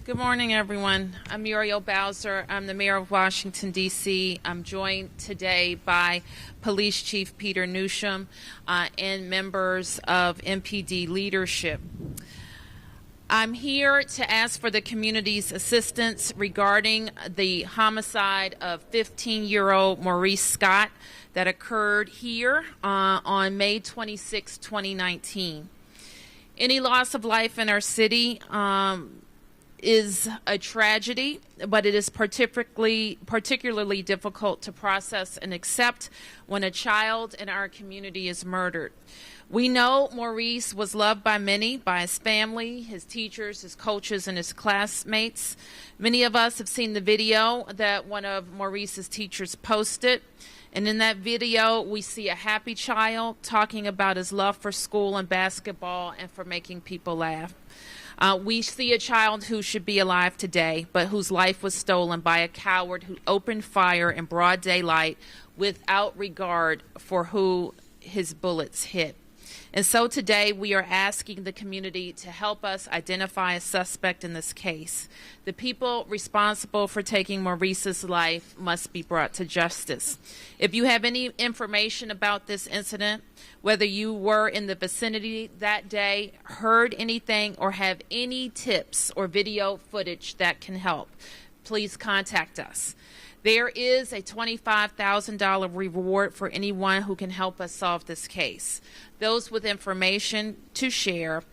Good morning, everyone. I'm Muriel. I'm the mayor of Washington, D.C. I'm joined today by Police Chief Peter Newsham and members of MPD leadership. I'm here to ask for the community's assistance regarding the homicide of 15-year-old Maurice Scott that occurred here on May 26, 2019. Any loss of life in our city is a tragedy, but it is particularly difficult to process and accept when a child in our community is murdered. We know Maurice was loved by many, by his family, his teachers, his coaches, and his classmates. Many of us have seen the video that one of Maurice's teachers posted. And in that video, we see a happy child talking about his love for school and basketball and for making people laugh. We see a child who should be alive today, but whose life was stolen by a coward who opened fire in broad daylight without regard for who his bullets hit. And so today we are asking the community to help us identify a suspect in this case. The people responsible for taking Maurice's life must be brought to justice. If you have any information about this incident, whether you were in the vicinity that day, heard anything, or have any tips or video footage that can help, please contact us. There is a $25,000 reward for anyone who can help us solve this case. Those with information to share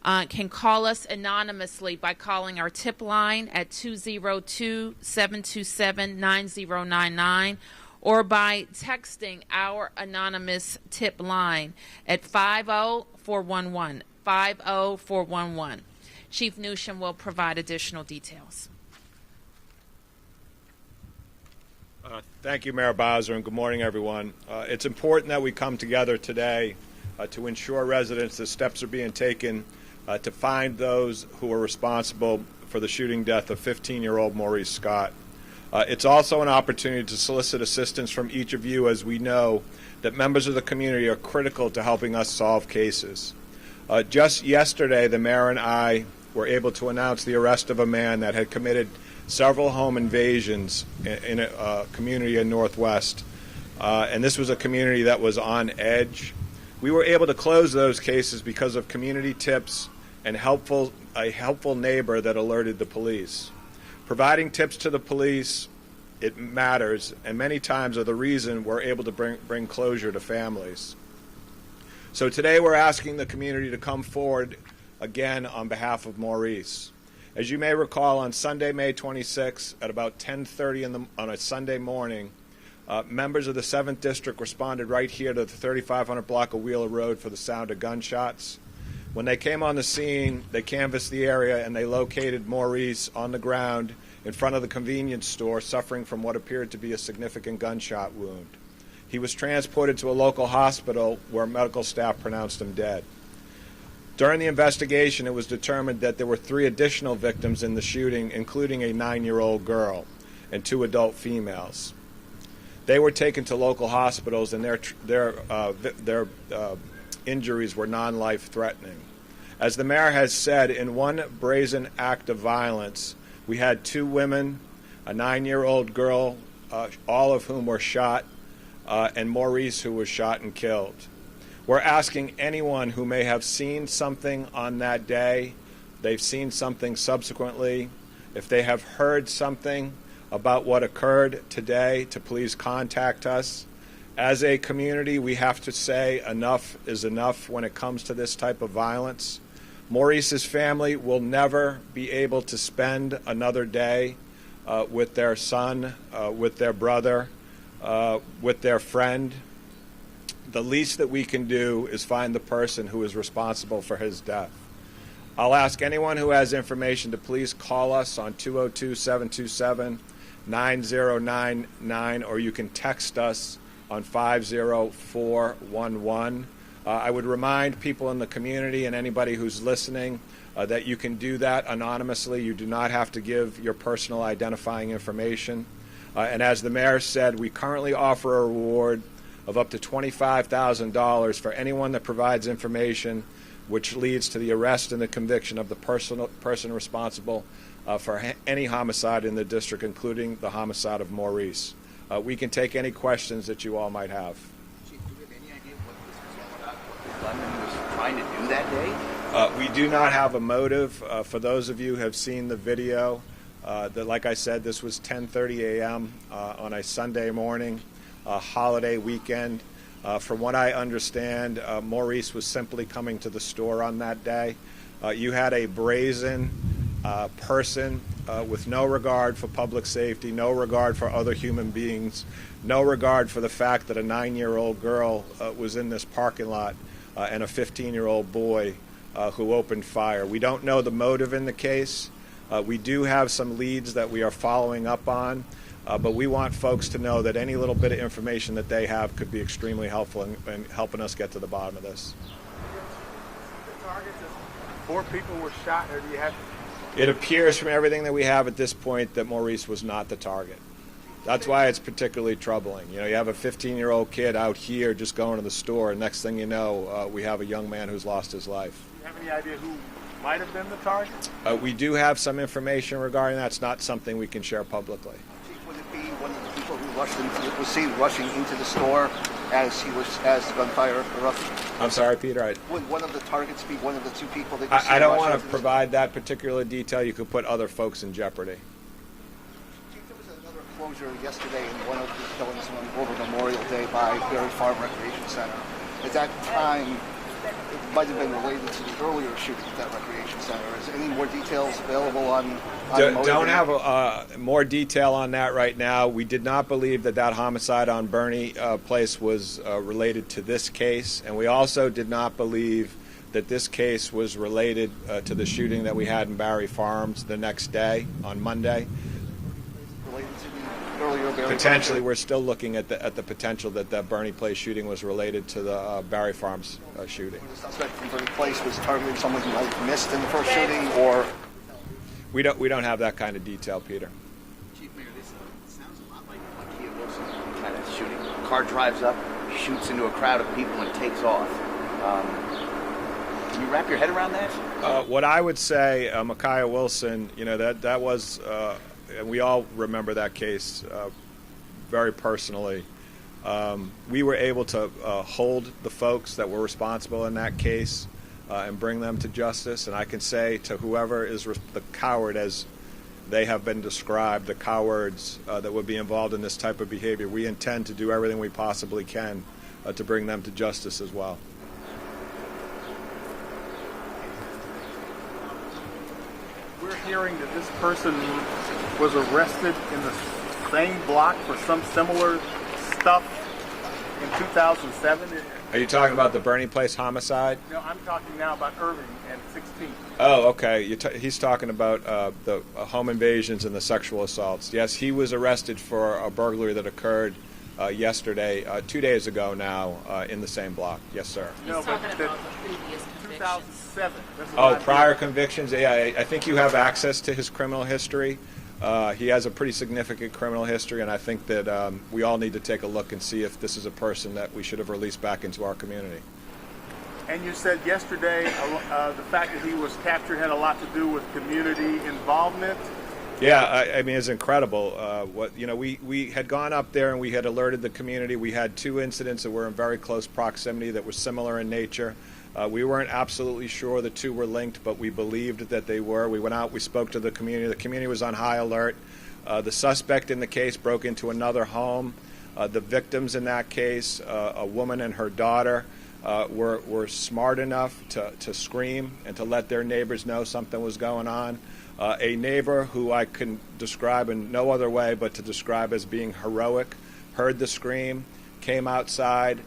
can call us anonymously by calling our tip line at 202-727-9099 or by texting our anonymous tip line at 50411, 50411. Chief Newsham will provide additional details. Thank you, Mayor Bowser, and good morning, everyone. It's important that we come together today to ensure residents that steps are being taken to find those who are responsible for the shooting death of 15-year-old Maurice Scott. It's also an opportunity to solicit assistance from each of you, as we know that members of the community are critical to helping us solve cases. Just yesterday, the mayor and I were able to announce the arrest of a man that had committed several home invasions in a community in Northwest, and this was a community that was on edge. We were able to close those cases because of community tips and a helpful neighbor that alerted the police. Providing tips to the police, it matters, and many times are the reason we're able to bring closure to families. So today we're asking the community to come forward again on behalf of Maurice. As you may recall, on Sunday, May 26, at about 10:30 on a Sunday morning, members of the 7th District responded right here to the 3500 block of Wheeler Road for the sound of gunshots. When they came on the scene, they canvassed the area and they located Maurice on the ground in front of the convenience store, suffering from what appeared to be a significant gunshot wound. He was transported to a local hospital where medical staff pronounced him dead. During the investigation, it was determined that there were 3 additional victims in the shooting, including a 9-year-old girl and 2 adult females. They were taken to local hospitals, and their injuries were non-life-threatening. As the mayor has said, in one brazen act of violence, we had 2 women, a 9-year-old girl, all of whom were shot, and Maurice, who was shot and killed. We're asking anyone who may have seen something on that day, they've seen something subsequently, if they have heard something about what occurred today, to please contact us. As a community, we have to say enough is enough when it comes to this type of violence. Maurice's family will never be able to spend another day with their son, with their brother, with their friend. The least that we can do is find the person who is responsible for his death. I'll ask anyone who has information to please call us on 202-727-9099, or you can text us on 50411. I would remind people in the community and anybody who's listening that you can do that anonymously. You do not have to give your personal identifying information. And as the mayor said, we currently offer a reward of up to $25,000 for anyone that provides information which leads to the arrest and the conviction of the person responsible for any homicide in the district, including the homicide of Maurice. We can take any questions that you all might have. Chief, do we have any idea what this was all about, what the gunman was trying to do that day? We do not have a motive. For those of you who have seen the video, that, like I said, this was 10:30 a.m. On a Sunday morning, holiday weekend. From what I understand, Maurice was simply coming to the store on that day. You had a brazen person with no regard for public safety, no regard for other human beings, no regard for the fact that a 9-year-old girl was in this parking lot and a 15-year-old boy who opened fire. We don't know the motive in the case. We do have some leads that we are following up on, but we want folks to know that any little bit of information that they have could be extremely helpful in helping us get to the bottom of this. The target is 4 people were shot, or do you have? It appears from everything that we have at this point that Maurice was not the target. That's why it's particularly troubling. You know, you have a 15-year-old kid out here just going to the store, and next thing you know, we have a young man who's lost his life. Do you have any idea who might have been the target? We do have some information regarding that. It's not something we can share publicly. Chief, would it be one of the people who was seen rushing into the store as the gunfire erupted? I'm sorry, Peter. Would one of the targets be one of the 2 people that you see I don't rushing want into to the provide that particular detail. You could put other folks in jeopardy. Chief, there was another closure yesterday in one of the killings over Memorial Day by Berry Farm Recreation Center. At that time, it might have been related to the earlier shooting at that recreation center. Is any more details available on Don't have more detail on that right now. We did not believe that homicide on Bernie Place was related to this case, and we also did not believe that this case was related to the shooting that we had in Barry Farms the next day on Monday. Related to the earlier Berry Potentially, Farm? we're still looking at the potential that Bernie Place shooting was related to the Barry Farms shooting. The suspect from Berry Place was targeting someone who might have missed in the first shooting, or We don't have that kind of detail, Peter. Chief Mayor, this sounds a lot like Kia Wilson kind of shooting. Car drives up, shoots into a crowd of people, and takes off. Can you wrap your head around that? What I would say, Micaiah Wilson, you know, that was, and we all remember that case very personally. We were able to hold the folks that were responsible in that case and bring them to justice. And I can say to whoever is the coward, as they have been described, the cowards that would be involved in this type of behavior, we intend to do everything we possibly can to bring them to justice as well. We're hearing that this person was arrested in the same block for some similar stuff in 2007. Are you talking about the Bernie Place homicide? No, I'm talking now about Irving and 16. Oh, okay. He's talking about the home invasions and the sexual assaults. Yes, he was arrested for a burglary that occurred yesterday, 2 days ago now, in the same block. Yes, sir. He's talking about the previous convictions. 2007. This is Oh, what I'm prior hearing. convictions? Yeah, I think you have access to his criminal history. He has a pretty significant criminal history, and I think that we all need to take a look and see if this is a person that we should have released back into our community. And you said yesterday the fact that he was captured had a lot to do with community involvement. Yeah, I mean, it's incredible. We had gone up there and we had alerted the community. We had 2 incidents that were in very close proximity that were similar in nature. We weren't absolutely sure the 2 were linked, but we believed that they were. We went out, we spoke to the community. The community was on high alert. The suspect in the case broke into another home. The victims in that case, a woman and her daughter, were smart enough to scream and to let their neighbors know something was going on. A neighbor who I can describe in no other way but to describe as being heroic, heard the scream, came outside,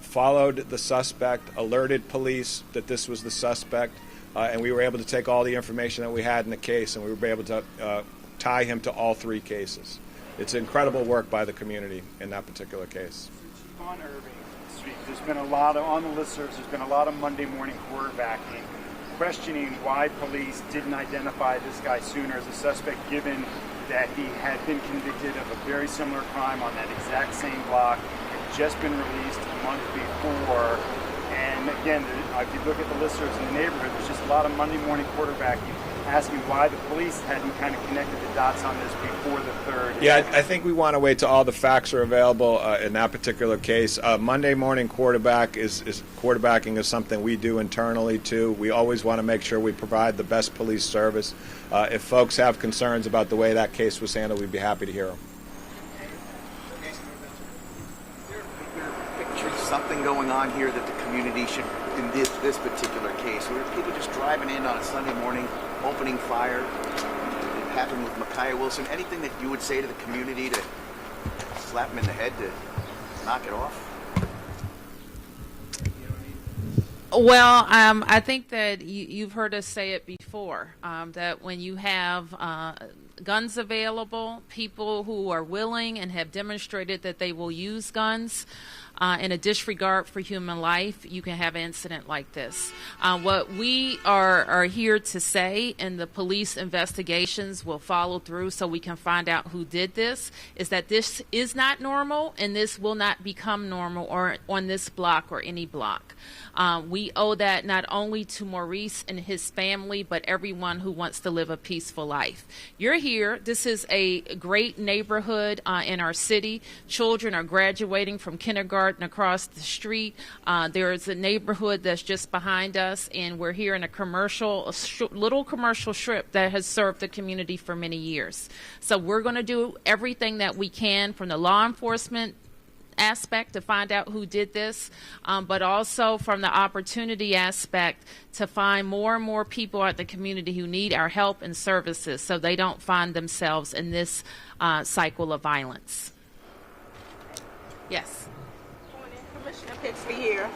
followed the suspect, alerted police that this was the suspect, and we were able to take all the information that we had in the case, and we were able to tie him to all 3 cases. It's incredible work by the community in that particular case. On Irving Street, there's been a lot of, on the listservs, there's been a lot of Monday morning quarterbacking, questioning why police didn't identify this guy sooner as a suspect, given that he had been convicted of a very similar crime on that exact same block, had just been released a month before, and again, if you look at the listservs in the neighborhood, there's just a lot of Monday morning quarterbacking, asking why the police hadn't kind of connected the dots on this before the 3rd. Yeah, I think we want to wait till all the facts are available in that particular case. Monday morning quarterbacking is something we do internally too. We always want to make sure we provide the best police service. If folks have concerns about the way that case was handled, we'd be happy to hear them. Something going on here that the community should, in this particular case, where people just driving in on a Sunday morning, opening fire. It happened with Micaiah Wilson. Anything that you would say to the community to slap them in the head to knock it off? Well, I think that you've heard us say it before, that when you have guns available, people who are willing and have demonstrated that they will use guns in a disregard for human life, you can have an incident like this. What we are here to say, and the police investigations will follow through so we can find out who did this, is that this is not normal, and this will not become normal or on this block or any block. We owe that not only to Maurice and his family, but everyone who wants to live a peaceful life. You're here. This is a great neighborhood in our city. Children are graduating from kindergarten across the street. There is a neighborhood that's just behind us, and we're here in a little commercial strip that has served the community for many years. So we're going to do everything that we can from the law enforcement aspect to find out who did this, but also from the opportunity aspect to find more and more people at the community who need our help and services so they don't find themselves in this cycle of violence. Yes. Commissioner Pixley here.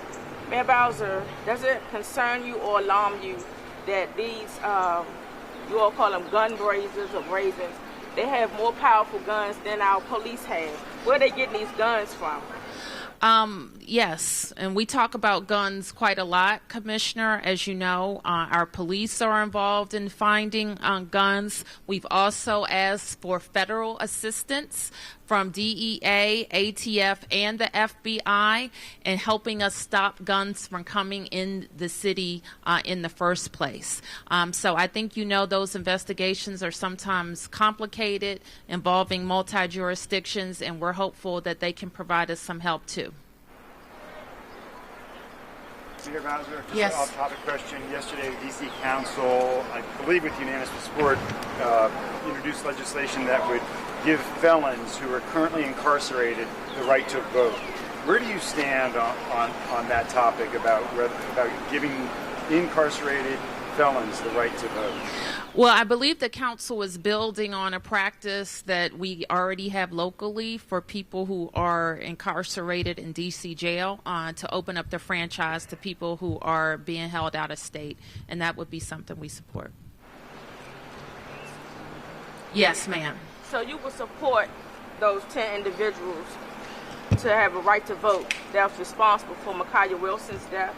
Mayor Bowser, does it concern you or alarm you that these, you all call them gun braziers or brazens, they have more powerful guns than our police have? Where are they getting these guns from? Yes, and we talk about guns quite a lot, Commissioner. As you know, our police are involved in finding guns. We've also asked for federal assistance from DEA, ATF, and the FBI in helping us stop guns from coming in the city in the first place. So I think you know those investigations are sometimes complicated, involving multi-jurisdictions, and we're hopeful that they can provide us some help too. Mayor Bowser, just yes. An off-topic question. Yesterday, the D.C. Council, I believe with unanimous support, introduced legislation that would give felons who are currently incarcerated the right to vote. Where do you stand on that topic about giving incarcerated felons the right to vote? Well, I believe the council is building on a practice that we already have locally for people who are incarcerated in D.C. jail to open up the franchise to people who are being held out of state, and that would be something we support. Yes, ma'am. So you would support those 10 individuals to have a right to vote that was responsible for Micaiah Wilson's death?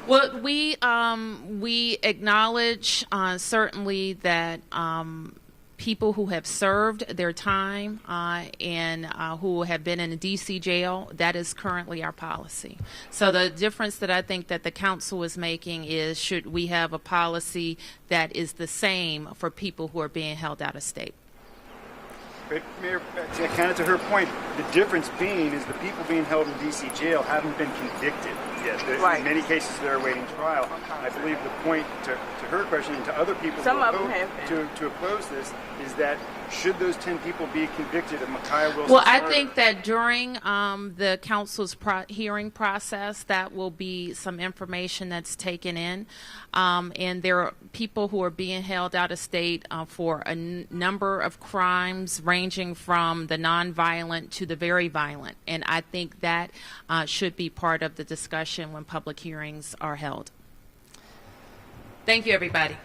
Well, we acknowledge certainly that people who have served their time and who have been in a D.C. jail, that is currently our policy. So the difference that I think that the council is making is, should we have a policy that is the same for people who are being held out of state? But Mayor, kind of to her point, the difference being is the people being held in D.C. jail haven't been convicted yet. Right. In many cases, they're awaiting trial. I believe the point to her question and to other people Some who of them have been. to oppose this is that should those 10 people be convicted of Micaiah Wilson's Well, I murder? think that during the council's hearing process, that will be some information that's taken in. And there are people who are being held out of state for a number of crimes ranging from the nonviolent to the very violent. And I think that should be part of the discussion when public hearings are held. Thank you, everybody.